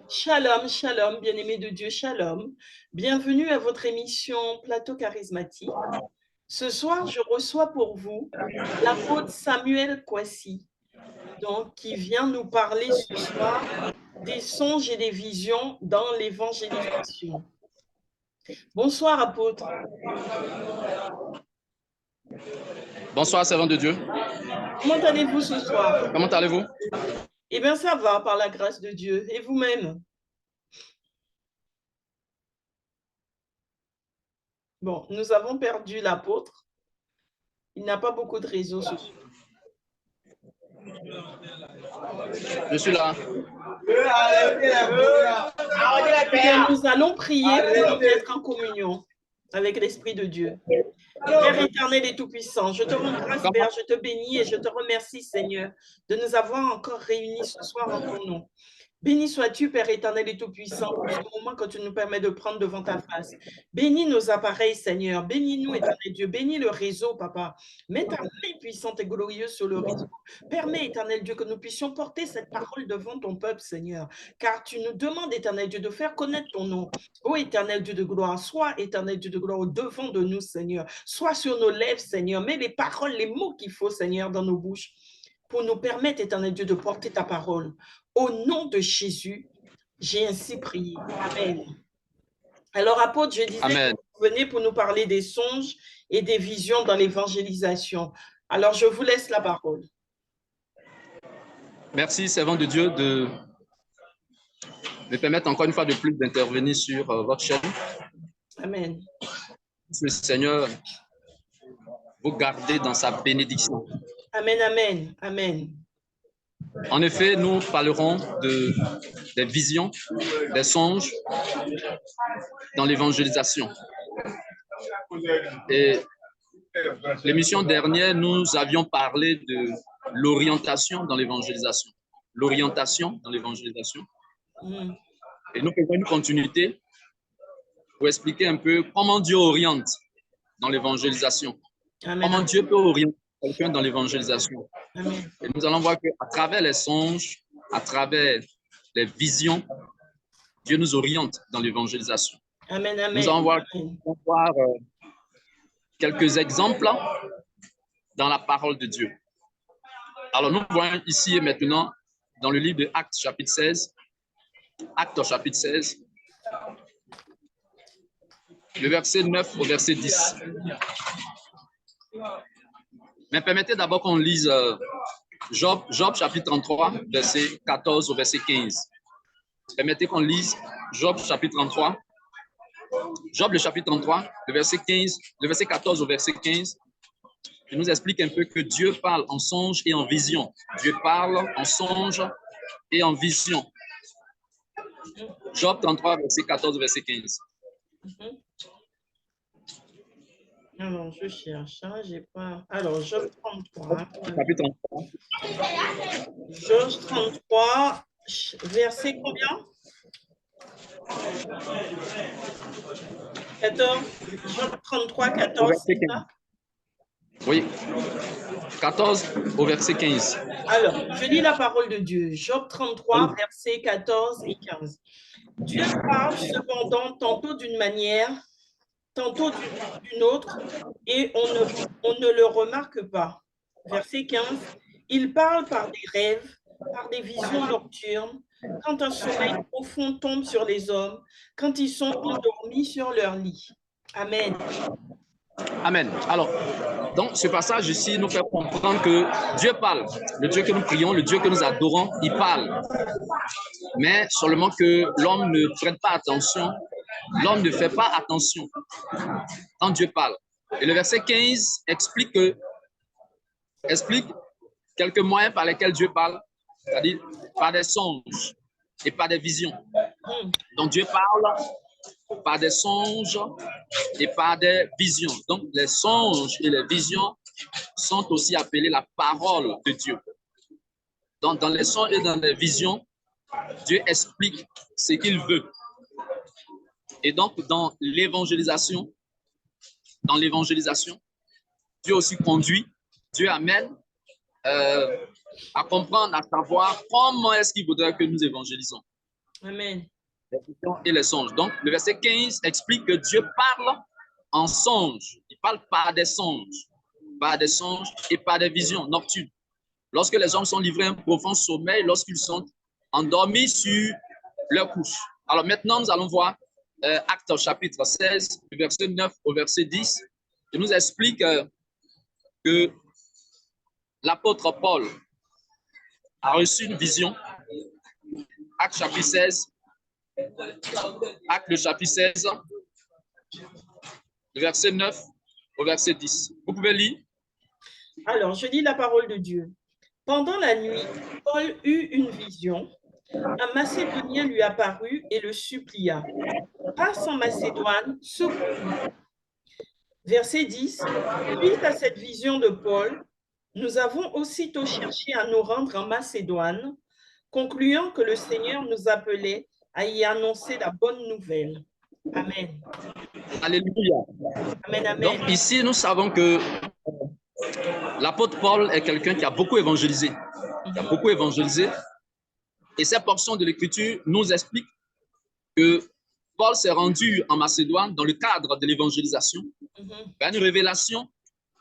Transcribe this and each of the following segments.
Shalom, shalom, bien-aimés de Dieu, shalom. Bienvenue à votre émission Plateau Charismatique. Ce soir, je reçois pour vous l'apôtre Samuel Kwasi, donc, qui vient nous parler ce soir des songes et des visions dans l'évangélisation. Bonsoir, apôtre. Bonsoir, servant de Dieu. Comment allez-vous ce soir? Comment allez-vous? Eh bien, ça va, par la grâce de Dieu. Et vous-même? Bon, nous avons perdu l'apôtre. Il n'a pas beaucoup de réseaux ce soir. Je suis là. Nous allons prier pour nous mettre en communion avec l'Esprit de Dieu. Père éternel et tout-puissant, je te rends grâce, Père, je te bénis et je te remercie, Seigneur, de nous avoir encore réunis ce soir en ton nom. Béni sois-tu, Père éternel et tout-puissant, pour ce moment que tu nous permets de prendre devant ta face. Bénis nos appareils, Seigneur. Bénis-nous, éternel Dieu. Bénis le réseau, Papa. Mets ta main puissante et glorieuse sur le réseau. Permets, éternel Dieu, que nous puissions porter cette parole devant ton peuple, Seigneur. Car tu nous demandes, éternel Dieu, de faire connaître ton nom. Ô éternel Dieu de gloire, sois, éternel Dieu de gloire, au devant de nous, Seigneur. Sois sur nos lèvres, Seigneur. Mets les paroles, les mots qu'il faut, Seigneur, dans nos bouches, pour nous permettre, éternel Dieu, de porter ta parole. Au nom de Jésus, j'ai ainsi prié. Amen. Alors, apôtre, je disais que vous venez pour nous parler des songes et des visions dans l'évangélisation. Alors, je vous laisse la parole. Merci, servant de Dieu, de me permettre encore une fois de plus d'intervenir sur votre chaîne. Amen. Le Seigneur vous garder dans sa bénédiction. Amen, amen, amen. En effet, nous parlerons des visions, des songes dans l'évangélisation. Et l'émission dernière, nous avions parlé de l'orientation dans l'évangélisation. L'orientation dans l'évangélisation. Et nous faisons une continuité pour expliquer un peu comment Dieu oriente dans l'évangélisation. Comment Dieu peut orienter quelqu'un dans l'évangélisation. Et nous allons voir qu'à travers les songes, à travers les visions, Dieu nous oriente dans l'évangélisation. Amen, amen. Nous allons voir quelques exemples dans la parole de Dieu. Alors, nous voyons ici et maintenant dans le livre de Actes chapitre 16, Actes chapitre 16, le verset 9 au verset 10. Mais permettez d'abord qu'on lise Job chapitre 33, verset 14 au verset 15. Permettez qu'on lise Job chapitre 33. Job le chapitre 33, le verset 15, le verset 14 au verset 15. Il nous explique un peu que Dieu parle en songe et en vision. Dieu parle en songe et en vision. Job 33, verset 14 au verset 15. Alors, je cherche, hein, j'ai pas... Alors, Job 33. Chapitre 33. Job 33, verset combien? 14. Job 33, 14, c'est ça? Oui. 14 au verset 15. Alors, je lis la parole de Dieu. Job 33, versets 14 et 15. Dieu parle cependant tantôt d'une manière, tantôt d'une autre, et on ne le remarque pas. Verset 15, il parle par des rêves, par des visions nocturnes, quand un sommeil profond tombe sur les hommes, quand ils sont endormis sur leur lit. Amen. Amen. Alors, dans ce passage ici, nous fait comprendre que Dieu parle. Le Dieu que nous prions, le Dieu que nous adorons, il parle. Mais seulement que l'homme ne prête pas attention. L'homme ne fait pas attention quand Dieu parle. Et le verset 15 explique quelques moyens par lesquels Dieu parle, c'est-à-dire par des songes et par des visions. Donc Dieu parle par des songes et par des visions. Donc les songes et les visions sont aussi appelés la parole de Dieu. Donc dans les songes et dans les visions, Dieu explique ce qu'il veut. Et donc dans l'évangélisation, Dieu aussi conduit, Dieu amène à comprendre, à savoir comment est-ce qu'il voudrait que nous évangélisons. Amen. Les visions et les songes. Donc, le verset 15 explique que Dieu parle en songes. Il parle par des songes et par des visions nocturnes. Lorsque les hommes sont livrés à un profond sommeil, lorsqu'ils sont endormis sur leur couche. Alors maintenant, nous allons voir Actes chapitre 16, du verset 9 au verset 10. Il nous explique que l'apôtre Paul a reçu une vision. Actes chapitre 16. Actes chapitre 16, du verset 9 au verset 10. Vous pouvez lire? Alors, je lis la parole de Dieu. Pendant la nuit, Paul eut une vision. Un Macédonien lui apparut et le supplia. Passe en Macédoine, secours-nous. Verset 10. Suite à cette vision de Paul, nous avons aussitôt cherché à nous rendre en Macédoine, concluant que le Seigneur nous appelait à y annoncer la bonne nouvelle. Amen. Alléluia. Amen, amen. Donc ici, nous savons que l'apôtre Paul est quelqu'un qui a beaucoup évangélisé. Et cette portion de l'Écriture nous explique que Paul s'est rendu en Macédoine dans le cadre de l'évangélisation, par une révélation,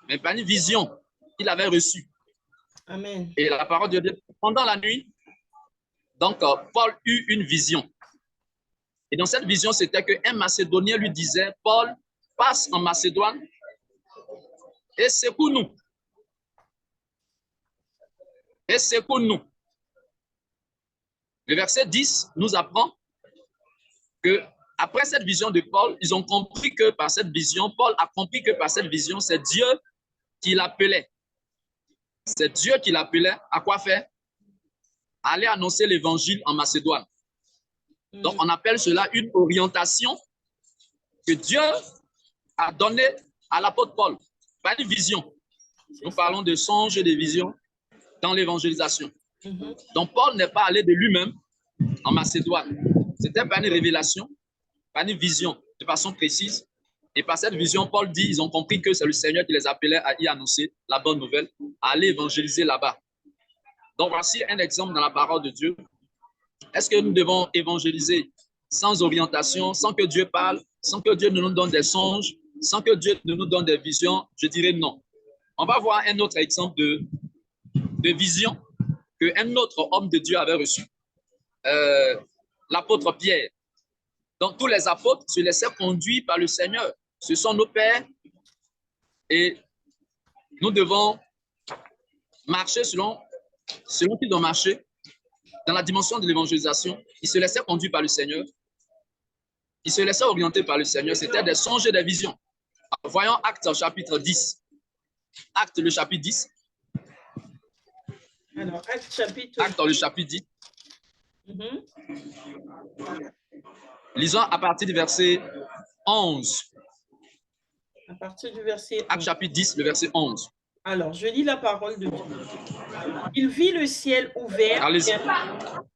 mais par une vision qu'il avait reçue. Amen. Et la parole de Dieu, pendant la nuit, donc Paul eut une vision. Et dans cette vision, c'était qu'un Macédonien lui disait, Paul, passe en Macédoine et secoue-nous. Et secoue-nous. Le verset 10 nous apprend que après cette vision de Paul, ils ont compris que par cette vision, Paul a compris que par cette vision, c'est Dieu qui l'appelait. C'est Dieu qui l'appelait à quoi faire? Aller annoncer l'évangile en Macédoine. Donc, on appelle cela une orientation que Dieu a donnée à l'apôtre Paul. Pas une vision. Nous parlons de songes et de visions dans l'évangélisation. Donc, Paul n'est pas allé de lui-même en Macédoine. C'était pas une révélation, pas une vision de façon précise. Et par cette vision, Paul dit, ils ont compris que c'est le Seigneur qui les appelait à y annoncer la bonne nouvelle, à aller évangéliser là-bas. Donc, voici un exemple dans la parole de Dieu. Est-ce que nous devons évangéliser sans orientation, sans que Dieu parle, sans que Dieu ne nous donne des songes, sans que Dieu ne nous donne des visions? Je dirais non. On va voir un autre exemple de vision qu'un autre homme de Dieu avait reçu. L'apôtre Pierre. Donc, tous les apôtres se laissaient conduire par le Seigneur. Ce sont nos pères et nous devons marcher selon qu'ils ont marché dans la dimension de l'évangélisation. Ils se laissaient conduire par le Seigneur. Ils se laissaient orienter par le Seigneur. C'était des songes et des visions. Alors, voyons Actes chapitre 10. Actes le chapitre 10. Alors, Actes le chapitre 10. Lisons à partir du verset 11. À partir du verset 11. Actes chapitre 10, le verset 11. Alors, je lis la parole de Dieu. Il vit le ciel ouvert.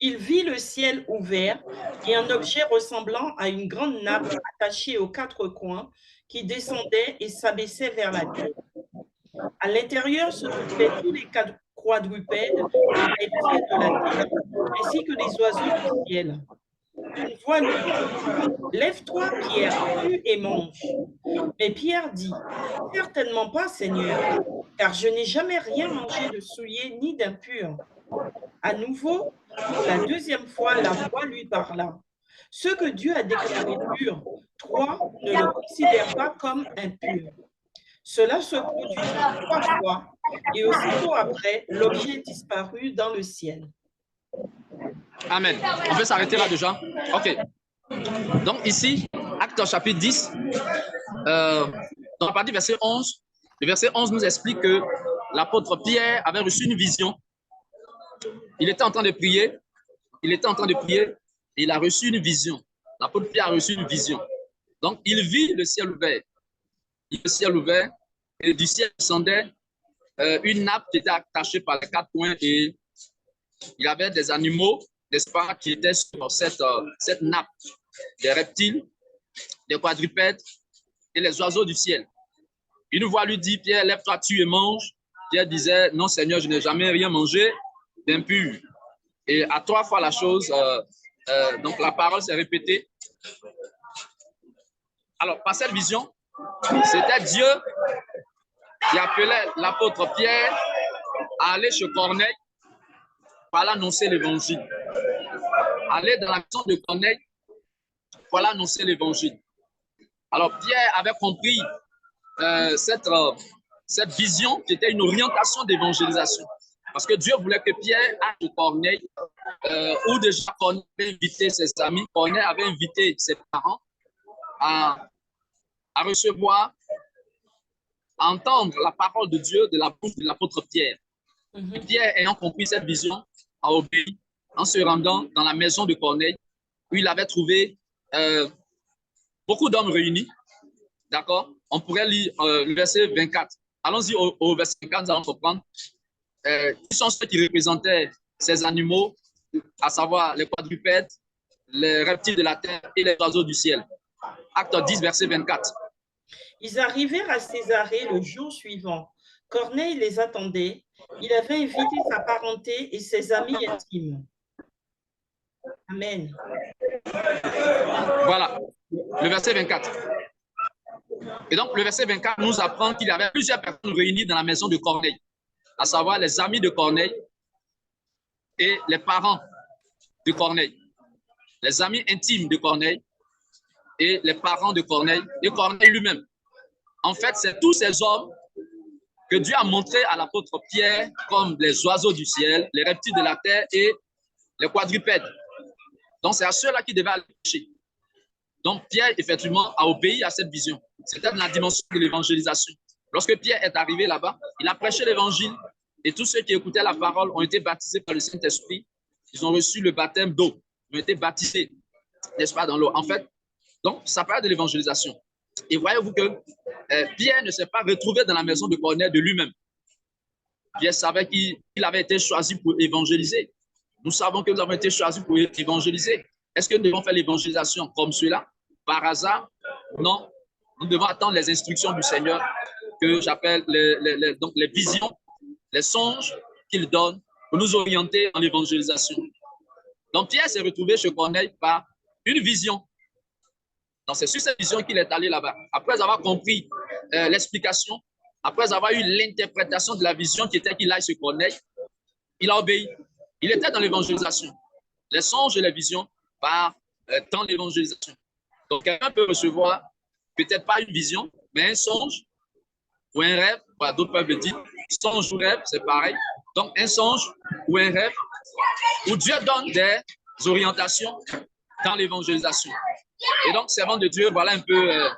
Il vit le ciel ouvert et un objet ressemblant à une grande nappe attachée aux quatre coins qui descendait et s'abaissait vers la terre. À l'intérieur se trouvaient tous les quatre quadrupèdes et les reptiles de la terre, ainsi que les oiseaux du ciel. Une voix lui dit, lève-toi, Pierre, tue et mange. Mais Pierre dit, certainement pas, Seigneur, car je n'ai jamais rien mangé de souillé ni d'impur. À nouveau, pour la deuxième fois, la voix lui parla. Ce que Dieu a déclaré pur, toi ne le considères pas comme impur. Cela se produit 3 fois, et aussitôt après, l'objet disparut dans le ciel. Amen. On peut s'arrêter là déjà? OK. Donc ici, Actes chapitre 10, dans la partie verset 11, le verset 11 nous explique que l'apôtre Pierre avait reçu une vision. Il était en train de prier. Et il a reçu une vision. L'apôtre Pierre a reçu une vision. Donc, il vit le ciel ouvert. Et du ciel descendait une nappe qui était attachée par les quatre coins et il y avait des animaux, n'est-ce pas, qui étaient sur cette nappe, des reptiles, des quadrupèdes et les oiseaux du ciel. Une voix lui dit, Pierre, lève-toi, tue et mange. Pierre disait, non Seigneur, je n'ai jamais rien mangé. d'impur. Et à 3 fois la chose, donc la parole s'est répétée. Alors, par cette vision, c'était Dieu qui appelait l'apôtre Pierre à aller chez Corneille pour aller annoncer l'évangile. Aller dans la maison de Corneille pour aller annoncer l'évangile. Alors, Pierre avait compris cette vision qui était une orientation d'évangélisation. Parce que Dieu voulait que Pierre aille chez Corneille, où déjà Corneille avait invité ses amis, Corneille avait invité ses parents à recevoir, à entendre la parole de Dieu de la bouche de l'apôtre Pierre. Et Pierre, ayant compris cette vision, a obéi en se rendant dans la maison de Corneille, où il avait trouvé beaucoup d'hommes réunis. D'accord? On pourrait lire le verset 24. Allons-y au verset 24, nous allons comprendre. Qui sont ceux qui représentaient ces animaux, à savoir les quadrupèdes, les reptiles de la terre et les oiseaux du ciel. Acte 10, verset 24. Ils arrivèrent à Césarée le jour suivant. Corneille les attendait. Il avait invité sa parenté et ses amis intimes. Amen. Voilà, le verset 24. Et donc, le verset 24 nous apprend qu'il y avait plusieurs personnes réunies dans la maison de Corneille, à savoir les amis de Corneille et les parents de Corneille, les amis intimes de Corneille et les parents de Corneille et Corneille lui-même. En fait, c'est tous ces hommes que Dieu a montrés à l'apôtre Pierre comme les oiseaux du ciel, les reptiles de la terre et les quadrupèdes. Donc, c'est à ceux-là qui devaient aller chercher. Donc, Pierre, effectivement, a obéi à cette vision. C'était dans la dimension de l'évangélisation. Lorsque Pierre est arrivé là-bas, il a prêché l'évangile et tous ceux qui écoutaient la parole ont été baptisés par le Saint-Esprit. Ils ont reçu le baptême d'eau. Ils ont été baptisés, n'est-ce pas, dans l'eau. En fait, donc, ça parle de l'évangélisation. Et voyez-vous que Pierre ne s'est pas retrouvé dans la maison de Corneille de lui-même. Pierre savait qu'il avait été choisi pour évangéliser. Nous savons que nous avons été choisis pour évangéliser. Est-ce que nous devons faire l'évangélisation comme cela, par hasard? Non. Nous devons attendre les instructions du Seigneur, que j'appelle donc les visions, les songes qu'il donne pour nous orienter en l'évangélisation. Donc, Pierre s'est retrouvé chez Corneille par une vision. Donc, c'est sur cette vision qu'il est allé là-bas. Après avoir compris l'explication, après avoir eu l'interprétation de la vision qui était qu'il aille chez Corneille, il a obéi. Il était dans l'évangélisation. Les songes et les visions par dans l'évangélisation. Donc, quelqu'un peut recevoir peut-être pas une vision, mais un songe ou un rêve. Voilà, d'autres peuvent le dire. Songe ou rêve, c'est pareil. Donc, un songe ou un rêve où Dieu donne des orientations dans l'évangélisation. Et donc, servant de Dieu, voilà un peu...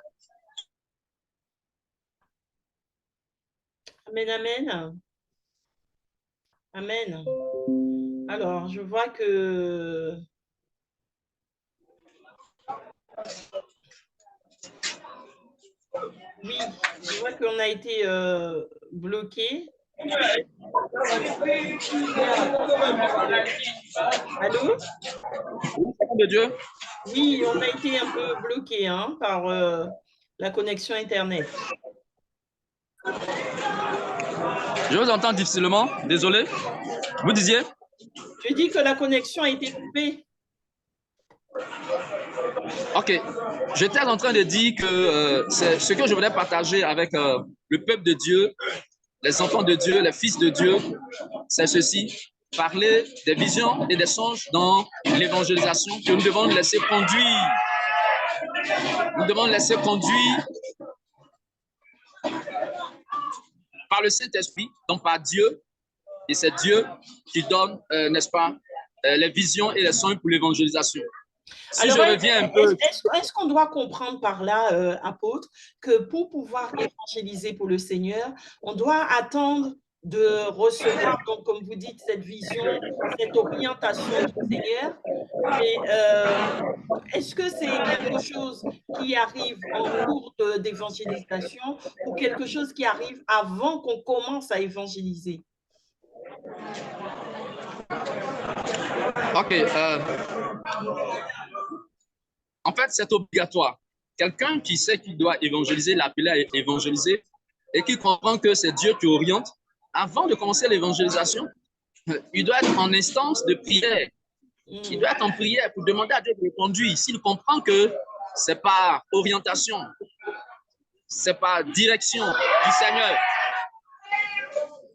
Amen, amen. Amen. Alors, je vois que... Oui, je vois qu'on a été bloqué. Allô? de Dieu? Oui, on a été un peu bloqué par la connexion Internet. Je vous entends difficilement, désolé. Vous disiez? Je dis que la connexion a été coupée. Ok, j'étais en train de dire que c'est ce que je voulais partager avec le peuple de Dieu, les enfants de Dieu, les fils de Dieu, c'est ceci, parler des visions et des songes dans l'évangélisation, que nous devons nous laisser conduire. Nous devons nous laisser conduire par le Saint-Esprit, donc par Dieu, et c'est Dieu qui donne, n'est-ce pas, les visions et les songes pour l'évangélisation. Si alors, je reviens un peu... Est-ce qu'on doit comprendre par là, apôtre, que pour pouvoir évangéliser pour le Seigneur, on doit attendre de recevoir, donc, comme vous dites, cette vision, cette orientation du Seigneur? Mais est-ce que c'est quelque chose qui arrive en cours d'évangélisation ou quelque chose qui arrive avant qu'on commence à évangéliser? Ok. En fait, c'est obligatoire. Quelqu'un qui sait qu'il doit évangéliser, l'appeler à évangéliser, et qui comprend que c'est Dieu qui oriente, avant de commencer l'évangélisation, il doit être en instance de prière. Il doit être en prière pour demander à Dieu de le conduire. S'il comprend que ce n'est pas orientation, ce n'est pas direction du Seigneur,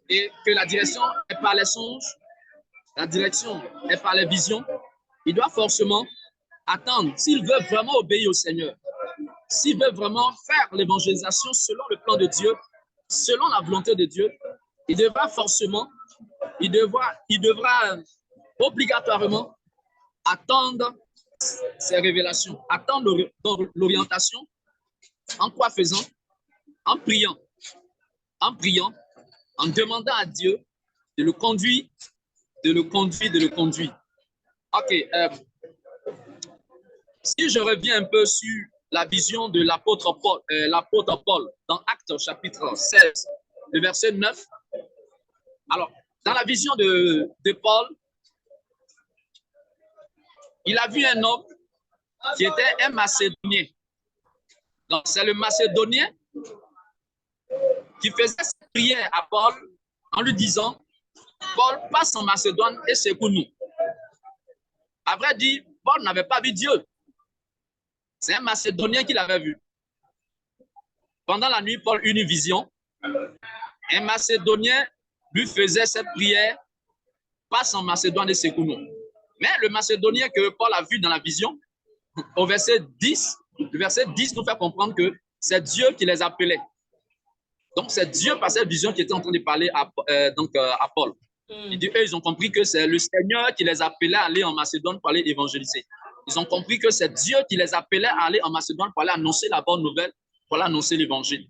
et que la direction est par les songes, la direction est par les visions, il doit forcément attendre. S'il veut vraiment obéir au Seigneur, s'il veut vraiment faire l'évangélisation selon le plan de Dieu, selon la volonté de Dieu, il devra forcément, il devra obligatoirement attendre ces révélations, attendre l'orientation. En quoi faisant? En priant, en demandant à Dieu de le conduire, de le conduire, de le conduire. Ok, si je reviens un peu sur la vision de l'apôtre Paul dans Actes chapitre 16, le verset 9. Alors, dans la vision de Paul, il a vu un homme qui était un Macédonien. Donc, c'est le Macédonien qui faisait cette prière à Paul en lui disant, Paul, passe en Macédoine et secoue-nous. À vrai dire, Paul n'avait pas vu Dieu. C'est un Macédonien qui l'avait vu. Pendant la nuit, Paul eut une vision. Un Macédonien lui faisait cette prière, passe en Macédoine et secoue-nous. Mais le Macédonien que Paul a vu dans la vision, au verset 10, le verset 10 nous fait comprendre que c'est Dieu qui les appelait. Donc, c'est Dieu par cette vision qui était en train de parler à Paul. Il dit, eux, ils ont compris que c'est le Seigneur qui les appelait à aller en Macédoine pour aller évangéliser. Ils ont compris que c'est Dieu qui les appelait à aller en Macédoine pour aller annoncer la bonne nouvelle, pour aller annoncer l'évangile.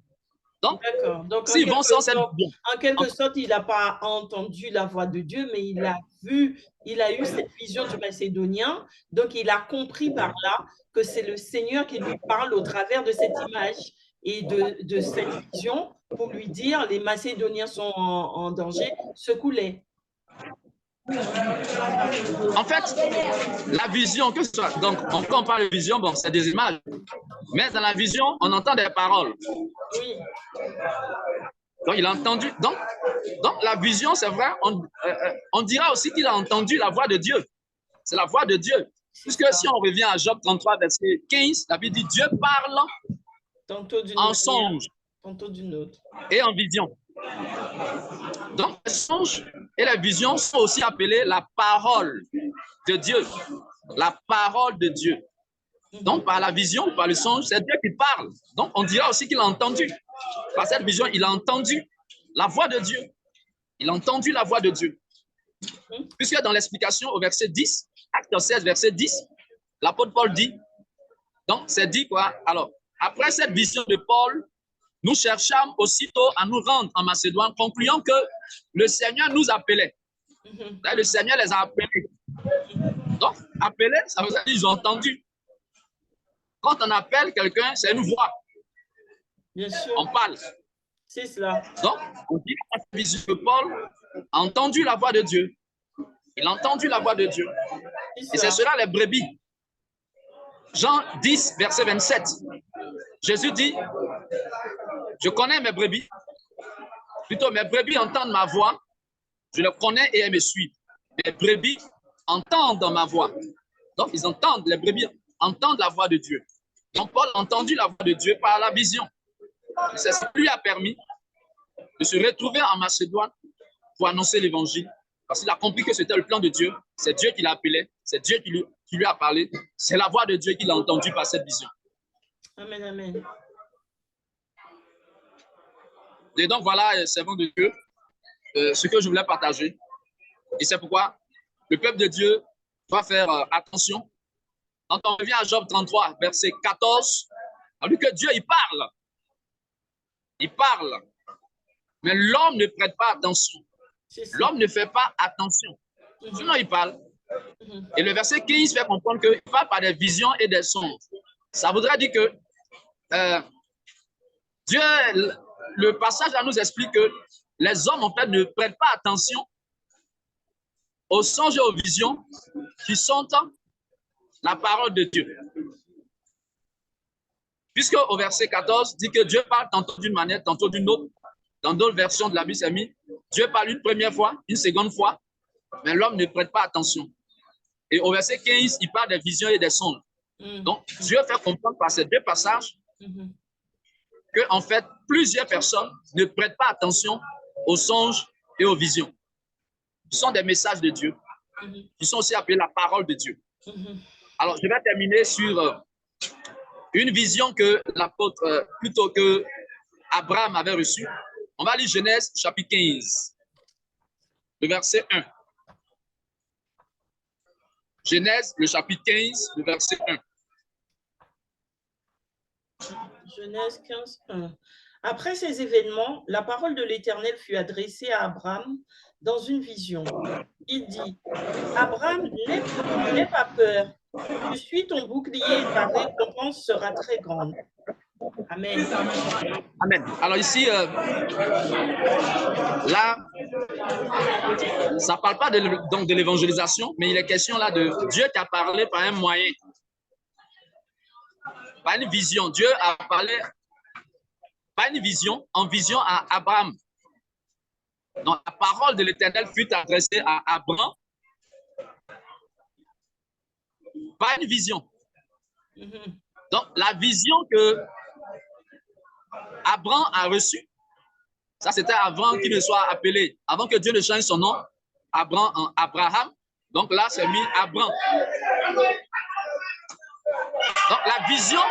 Donc s'ils vont sans cette vision. En quelque sorte, il n'a pas entendu la voix de Dieu, mais il a vu, il a eu cette vision du Macédonien. Donc, il a compris par là que c'est le Seigneur qui lui parle au travers de cette image et de cette vision pour lui dire les Macédoniens sont en danger, secoue-les. En fait, la vision, que ce soit, donc quand on parle de vision, bon, c'est des images. Mais dans la vision, on entend des paroles. Oui. Donc, il a entendu. Donc la vision, c'est vrai, on dira aussi qu'il a entendu la voix de Dieu. C'est la voix de Dieu. Puisque si on revient à Job 33, verset 15, la Bible dit Dieu parle tantôt en songe, tantôt d'une autre, et en vision. Donc, les songes et les visions sont aussi appelées la parole de Dieu. La parole de Dieu. Donc, par la vision, par le songe, c'est Dieu qui parle. Donc, on dira aussi qu'il a entendu. Par cette vision, il a entendu la voix de Dieu. Il a entendu la voix de Dieu. Puisque dans l'explication au verset 10, Acte 16, verset 10, l'apôtre Paul dit, donc c'est dit quoi? Alors, après cette vision de Paul, nous cherchâmes aussitôt à nous rendre en Macédoine, concluant que le Seigneur nous appelait. Le Seigneur les a appelés. Donc, appelés, ça veut dire qu'ils ont entendu. Quand on appelle quelqu'un, c'est une voix. Bien sûr. On parle. C'est cela. Donc, on dit que la vision de Paul a entendu la voix de Dieu. Il a entendu la voix de Dieu. Et c'est cela les brebis. Jean 10, verset 27. Jésus dit, je connais mes brebis. Plutôt, mes brebis entendent ma voix. Je les connais et elles me suivent. Mes brebis entendent ma voix. Donc, ils entendent, les brebis entendent la voix de Dieu. Donc, Paul a entendu la voix de Dieu par la vision. C'est ce qui lui a permis de se retrouver en Macédoine pour annoncer l'évangile. Parce qu'il a compris que c'était le plan de Dieu. C'est Dieu qui l'appelait. C'est Dieu qui lui a parlé. C'est la voix de Dieu qu'il a entendue par cette vision. Amen, amen. Et donc, voilà, servant de Dieu, ce que je voulais partager. Et c'est pourquoi le peuple de Dieu doit faire attention. Quand on revient à Job 33, verset 14, on dit que Dieu, il parle. Il parle. Mais l'homme ne prête pas attention. L'homme ne fait pas attention. Sinon, il parle. Et le verset 15 fait comprendre qu'il parle par des visions et des songes. Ça voudrait dire que Dieu, le passage là nous explique que les hommes, en fait, ne prêtent pas attention aux songes et aux visions qui sont la parole de Dieu. Puisque au verset 14, dit que Dieu parle tantôt d'une manière, tantôt d'une autre. Dans d'autres versions de la Bible, c'est mis Dieu parle une première fois, une seconde fois, mais l'homme ne prête pas attention. Et au verset 15, il parle des visions et des songes. Donc, Dieu fait comprendre par ces deux passages que, en fait, plusieurs personnes ne prêtent pas attention aux songes et aux visions. Ce sont des messages de Dieu qui sont aussi appelés la parole de Dieu. Alors, je vais terminer sur une vision que l'apôtre, plutôt que Abraham avait reçue. On va lire Genèse chapitre 15, le verset 1. Genèse, le chapitre 15, le verset 1. Genèse 15, 1. Après ces événements, la parole de l'Éternel fut adressée à Abraham dans une vision. Il dit, Abraham, n'aie pas peur. Je suis ton bouclier et ta récompense sera très grande. Amen. Amen. Alors ici, là, ça ne parle pas donc de l'évangélisation, mais il est question là de Dieu qui a parlé par un moyen, par une vision. Dieu a parlé par une vision, en vision à Abraham. Donc la parole de l'Éternel fut adressée à Abraham par une vision. Donc la vision que Abraham a reçue, ça c'était avant qu'il ne soit appelé, avant que Dieu ne change son nom, Abraham en Abraham. Donc là, c'est mis Abraham. Donc la vision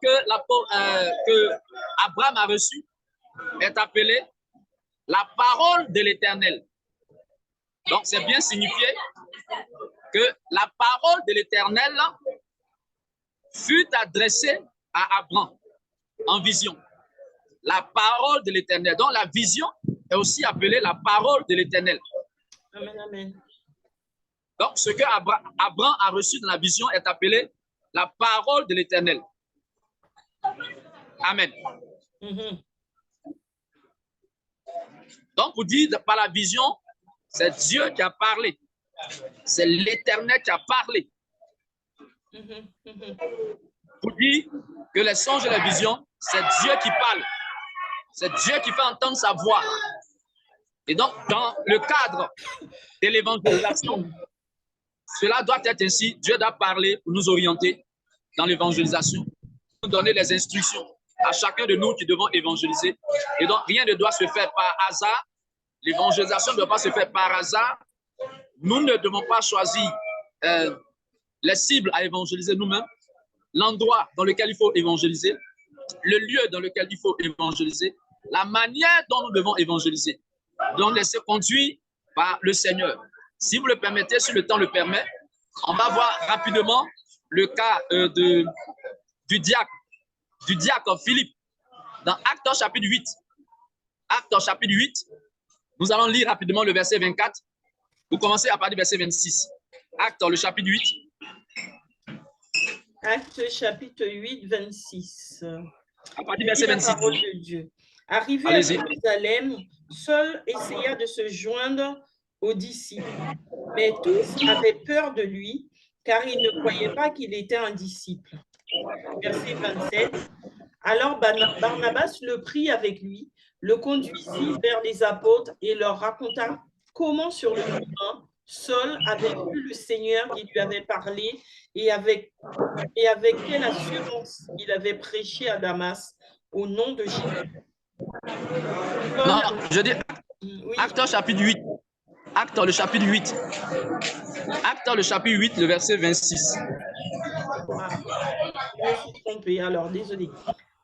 que Abraham a reçue est appelée la parole de l'Éternel. Donc c'est bien signifié que la parole de l'Éternel fut adressée à Abraham en vision. La parole de l'Éternel. Donc la vision est aussi appelée la parole de l'Éternel. Amen, amen. Donc ce que Abraham a reçu dans la vision est appelé la parole de l'Éternel. Amen. Donc pour dire par la vision, c'est Dieu qui a parlé. C'est l'Éternel qui a parlé. Pour dire que les songes et les visions, c'est Dieu qui parle. C'est Dieu qui fait entendre sa voix. Et donc, dans le cadre de l'évangélisation, cela doit être ainsi. Dieu doit parler pour nous orienter dans l'évangélisation, nous donner les instructions à chacun de nous qui devons évangéliser. Et donc, rien ne doit se faire par hasard. L'évangélisation ne doit pas se faire par hasard. Nous ne devons pas choisir les cibles à évangéliser nous-mêmes, l'endroit dans lequel il faut évangéliser, le lieu dans lequel il faut évangéliser, la manière dont nous devons évangéliser. Donc, laissez conduire par le Seigneur. Si vous le permettez, si le temps le permet, on va voir rapidement le cas du diacre Philippe. Dans Actes chapitre 8, Actes chapitre 8, nous allons lire rapidement le verset 24. Vous commencez à partir du verset 26. Actes, le chapitre 8. Actes chapitre 8, 26. À partir du verset 26. La parole de Dieu. Arrivé à Jérusalem, Saul essaya de se joindre aux disciples, mais tous avaient peur de lui, car ils ne croyaient pas qu'il était un disciple. Verset 27. Alors Barnabas le prit avec lui, le conduisit vers les apôtres et leur raconta comment sur le chemin, Saul avait vu le Seigneur qui lui avait parlé et avec quelle assurance il avait prêché à Damas au nom de Jésus. Non, je dis Actes chapitre 8. Actes le chapitre 8. Actes le chapitre 8, le verset 26. Je me suis trompée, alors désolé.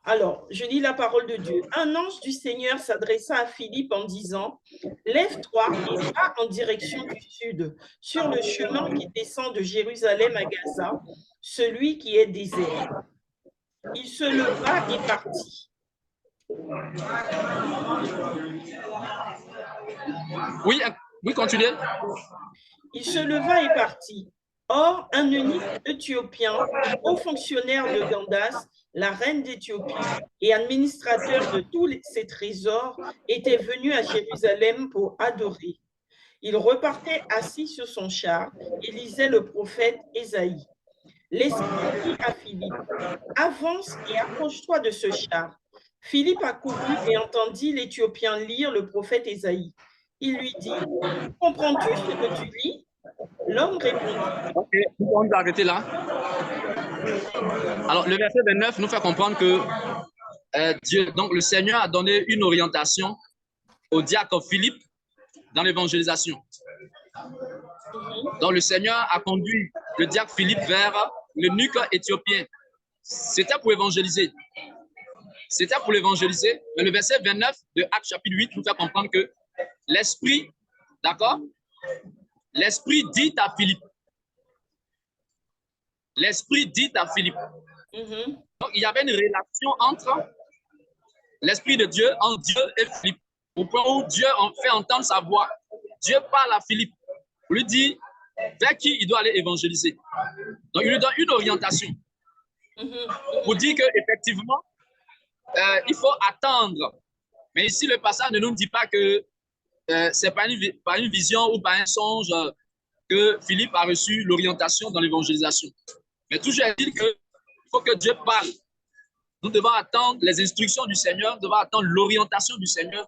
Alors, je lis la parole de Dieu. Un ange du Seigneur s'adressa à Philippe en disant, « Lève-toi et va en direction du sud, sur le chemin qui descend de Jérusalem à Gaza, celui qui est désert. » Il se leva et partit. Oui, continuez. Il se leva et partit. Or, un eunuque éthiopien, haut fonctionnaire de Candace, la reine d'Éthiopie, et administrateur de tous ses trésors, était venu à Jérusalem pour adorer. Il repartait assis sur son char et lisait le prophète Ésaïe. L'Esprit dit à Philippe, « Avance et approche-toi de ce char. » Philippe accourut et entendit l'Éthiopien lire le prophète Ésaïe. Il lui dit, comprends-tu ce que tu lis? L'homme répondit. Ok, on va arrêter là. Alors, le verset 29 nous fait comprendre que Dieu, donc le Seigneur a donné une orientation au diacre Philippe dans l'évangélisation. Donc, le Seigneur a conduit le diacre Philippe vers l'eunuque éthiopien. C'était pour évangéliser. C'était pour l'évangéliser. Mais le verset 29 de Actes chapitre 8 nous fait comprendre que l'Esprit, d'accord? L'Esprit dit à Philippe. L'Esprit dit à Philippe. Donc, il y avait une relation entre l'Esprit de Dieu, entre Dieu et Philippe. Au point où Dieu en fait entendre sa voix. Dieu parle à Philippe. Il lui dit vers qui il doit aller évangéliser. Donc, il lui donne une orientation. Pour dire qu'effectivement, il faut attendre. Mais ici, le passage ne nous dit pas que c'est par une vision ou par un songe que Philippe a reçu l'orientation dans l'évangélisation. Mais toujours est-il qu'il faut que Dieu parle. Nous devons attendre les instructions du Seigneur, nous devons attendre l'orientation du Seigneur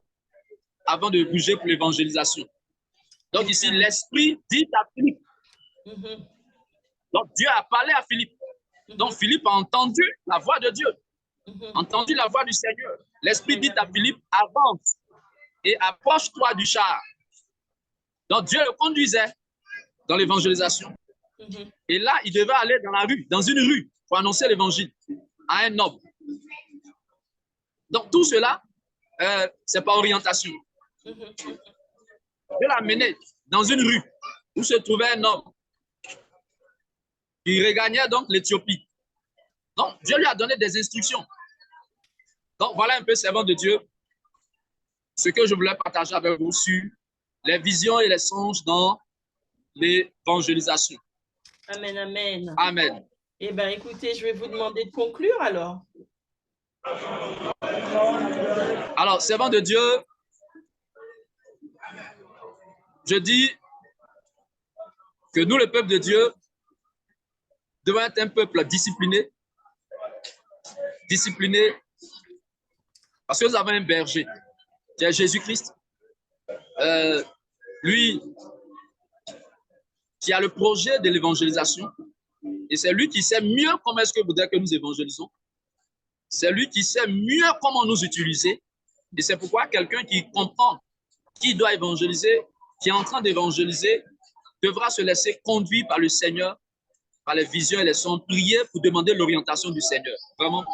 avant de bouger pour l'évangélisation. Donc ici, l'Esprit dit à Philippe. Donc Dieu a parlé à Philippe. Donc Philippe a entendu la voix de Dieu, entendu la voix du Seigneur. L'Esprit dit à Philippe, avance et approche-toi du char. Donc Dieu le conduisait dans l'évangélisation. Et là, il devait aller dans la rue, dans une rue, pour annoncer l'évangile à un homme. Donc tout cela, c'est par orientation. Dieu l'a mené dans une rue où se trouvait un homme qui regagnait donc l'Éthiopie. Donc Dieu lui a donné des instructions. Donc voilà un peu, servant de Dieu, ce que je voulais partager avec vous sur les visions et les songes dans l'évangélisation. Amen, amen. Amen. Eh bien, écoutez, je vais vous demander de conclure alors. Alors, servant de Dieu, je dis que nous, le peuple de Dieu, devons être un peuple discipliné. Discipliné parce que nous avons un berger, qui est Jésus-Christ. Lui, qui a le projet de l'évangélisation. Et c'est lui qui sait mieux comment est-ce que voudrait que nous évangélisons. C'est lui qui sait mieux comment nous utiliser. Et c'est pourquoi quelqu'un qui comprend qui doit évangéliser, qui est en train d'évangéliser, devra se laisser conduire par le Seigneur, par les visions et les sons, prier pour demander l'orientation du Seigneur. Vraiment,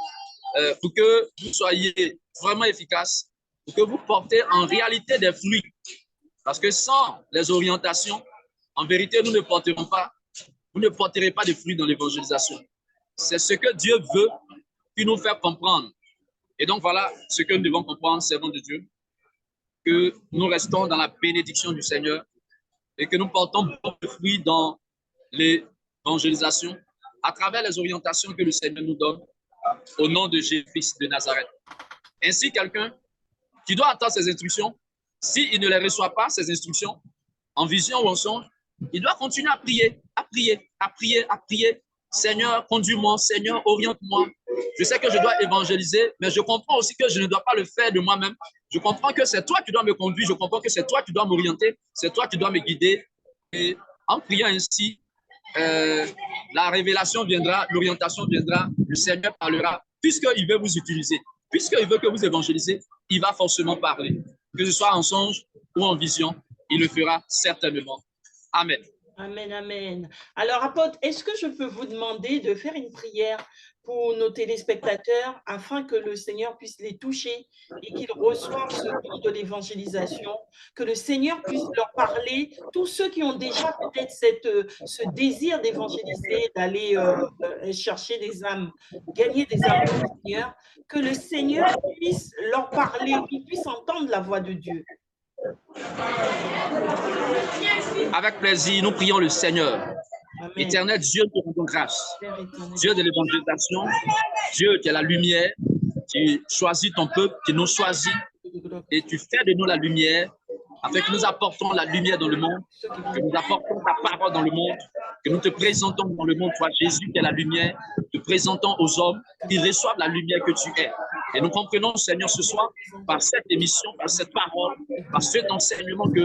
pour que vous soyez vraiment efficace, pour que vous portez en réalité des fruits. Parce que sans les orientations, en vérité, nous ne porterons pas, vous ne porterez pas de fruits dans l'évangélisation. C'est ce que Dieu veut qui nous fait comprendre. Et donc voilà ce que nous devons comprendre, servants de Dieu, que nous restons dans la bénédiction du Seigneur et que nous portons beaucoup de fruits dans l'évangélisation à travers les orientations que le Seigneur nous donne au nom de Jésus-Christ de Nazareth. Ainsi, quelqu'un qui doit attendre ses instructions, s'il ne les reçoit pas, ces instructions, en vision ou en songe, il doit continuer à prier, à prier, à prier, à prier. Seigneur, conduis-moi, Seigneur, oriente-moi. Je sais que je dois évangéliser, mais je comprends aussi que je ne dois pas le faire de moi-même. Je comprends que c'est toi qui dois me conduire, je comprends que c'est toi qui dois m'orienter, c'est toi qui dois me guider. Et en priant ainsi, la révélation viendra, l'orientation viendra, le Seigneur parlera, puisqu'il veut vous utiliser, puisqu'il veut que vous évangélisez, il va forcément parler. Que ce soit en songe ou en vision, il le fera certainement. Amen. Amen, amen. Alors, apôtre, est-ce que je peux vous demander de faire une prière pour nos téléspectateurs afin que le Seigneur puisse les toucher et qu'ils reçoivent ce don de l'évangélisation, que le Seigneur puisse leur parler, tous ceux qui ont déjà peut-être ce désir d'évangéliser, d'aller chercher des âmes, gagner des âmes pour le Seigneur, que le Seigneur puisse leur parler, qu'ils puissent entendre la voix de Dieu. Avec plaisir, nous prions le Seigneur. Amen. Éternel Dieu, nous te rendons grâce. Dieu de l'évangélisation, Dieu qui est la lumière, qui choisit ton peuple, qui nous choisit, et tu fais de nous la lumière, afin que nous apportons la lumière dans le monde, que nous apportons ta parole dans le monde, que nous te présentons dans le monde, toi Jésus qui est la lumière, te présentons aux hommes qui reçoivent la lumière que tu es. Et nous comprenons, Seigneur, ce soir, par cette émission, par cette parole, par cet enseignement que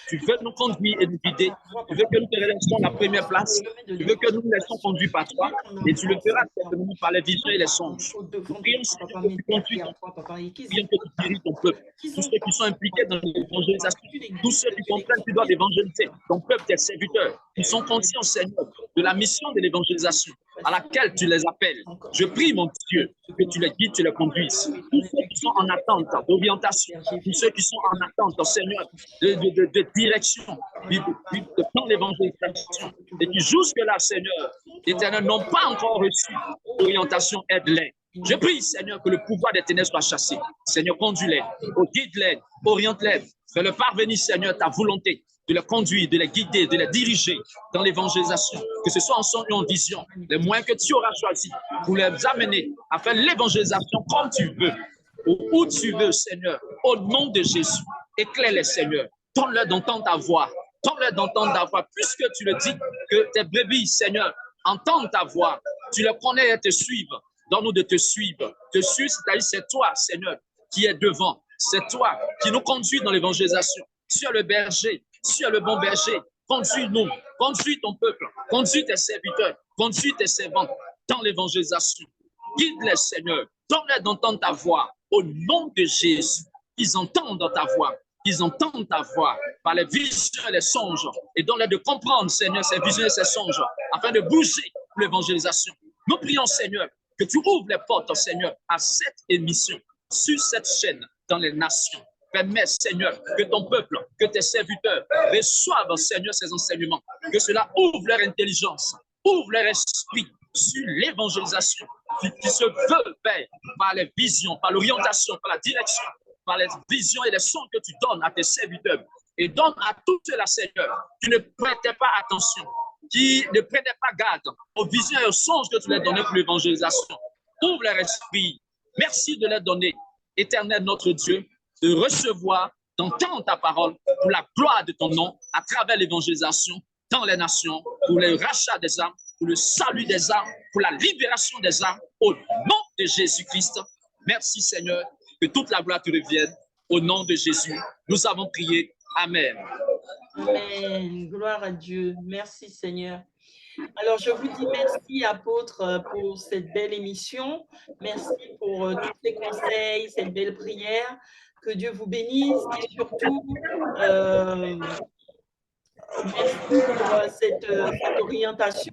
tu veux nous conduire et nous guider. Tu veux que nous te laissions la première place. Tu veux que nous nous laissions conduire par toi. Et tu le feras certainement par les visions et les songes. Nous prions, Seigneur, que tu conduis ton peuple. Nous prions que tu diriges ton peuple. Tous ceux qui sont impliqués dans l'évangélisation, tous ceux qui comprennent que tu dois évangéliser ton peuple, tes serviteurs, qui sont conscients, Seigneur, de la mission de l'évangélisation à laquelle tu les appelles. Je prie, mon Dieu, que tu les guides, tu les conduises. Tous ceux qui sont en attente d'orientation, tous ceux qui sont en attente, Seigneur, de direction dans l'évangélisation, et qui jusque-là, Seigneur, l'Éternel, n'ont pas encore reçu d'orientation, aide-les. Je prie, Seigneur, que le pouvoir des ténèbres soit chassé. Seigneur, conduis-les, guide-les, oriente-les, fais-le parvenir, Seigneur, ta volonté, de les conduire, de les guider, de les diriger dans l'évangélisation, que ce soit en son et en vision, les moyens que tu auras choisis pour les amener à faire l'évangélisation comme tu veux, où tu veux, Seigneur, au nom de Jésus. Éclaire-les, Seigneur, donne-leur d'entendre ta voix, donne-leur d'entendre ta voix, puisque tu le dis, que tes brebis, Seigneur, entendent ta voix, tu les connais et te suivent. Donne-nous de te suivre. Te suivre, c'est-à-dire c'est toi, Seigneur, qui est devant. C'est toi qui nous conduis dans l'évangélisation. Tu es le berger, tu es le bon berger. Conduis-nous, conduis ton peuple, conduis tes serviteurs, conduis tes servantes dans l'évangélisation. Guide-les, Seigneur. Donne-leur d'entendre ta voix. Au nom de Jésus, ils entendent ta voix. Ils entendent ta voix par les visions et les songes. Et donne-leur de comprendre, Seigneur, ces visions et ces songes, afin de bouger pour l'évangélisation. Nous prions, Seigneur, que tu ouvres les portes, Seigneur, à cette émission, sur cette chaîne, dans les nations. Permets, Seigneur, que ton peuple, que tes serviteurs reçoivent, Seigneur, ces enseignements. Que cela ouvre leur intelligence, ouvre leur esprit sur l'évangélisation qui se veut, Père, par les visions, par l'orientation, par la direction, par les visions et les sons que tu donnes à tes serviteurs. Et donne à tous ceux-là, Seigneur, qui ne prêtaient pas attention, qui ne prenaient pas garde aux visions et aux songes que tu leur donnais pour l'évangélisation. Ouvre leur esprit. Merci de leur donner, Éternel notre Dieu, de recevoir, d'entendre ta parole pour la gloire de ton nom à travers l'évangélisation dans les nations, pour le rachat des âmes, pour le salut des âmes, pour la libération des âmes, au nom de Jésus-Christ. Merci Seigneur, que toute la gloire te revienne. Au nom de Jésus, nous avons prié. Amen. Amen. Gloire à Dieu. Merci Seigneur. Alors, je vous dis merci, apôtre, pour cette belle émission. Merci pour tous ces conseils, cette belle prière. Que Dieu vous bénisse et surtout, merci pour cette orientation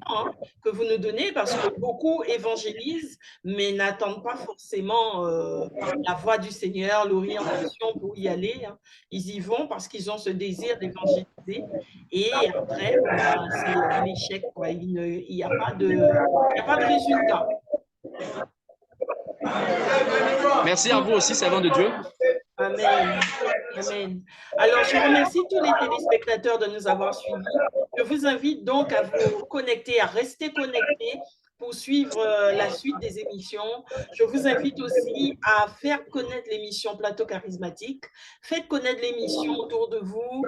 que vous nous donnez, parce que beaucoup évangélisent, mais n'attendent pas forcément la voix du Seigneur, l'orientation pour y aller. Ils y vont parce qu'ils ont ce désir d'évangéliser. Et après, c'est l'échec. Il n'y a pas de résultat. Merci à vous aussi, servant de Dieu. Amen. Amen. Alors, je remercie tous les téléspectateurs de nous avoir suivis. Je vous invite donc à vous connecter, à rester connectés pour suivre la suite des émissions. Je vous invite aussi à faire connaître l'émission Plateau Charismatique. Faites connaître l'émission autour de vous.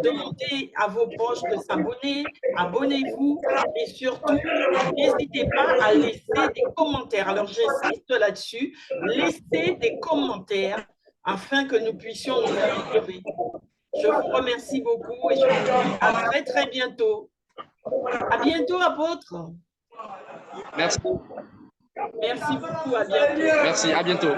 Demandez à vos proches de s'abonner. Abonnez-vous. Et surtout, n'hésitez pas à laisser des commentaires. Alors, j'insiste là-dessus. Laissez des commentaires afin que nous puissions nous améliorer. Je vous remercie beaucoup et je vous dis à très, très bientôt. À bientôt, apôtre. Merci. Merci beaucoup. À bientôt. Merci. À bientôt.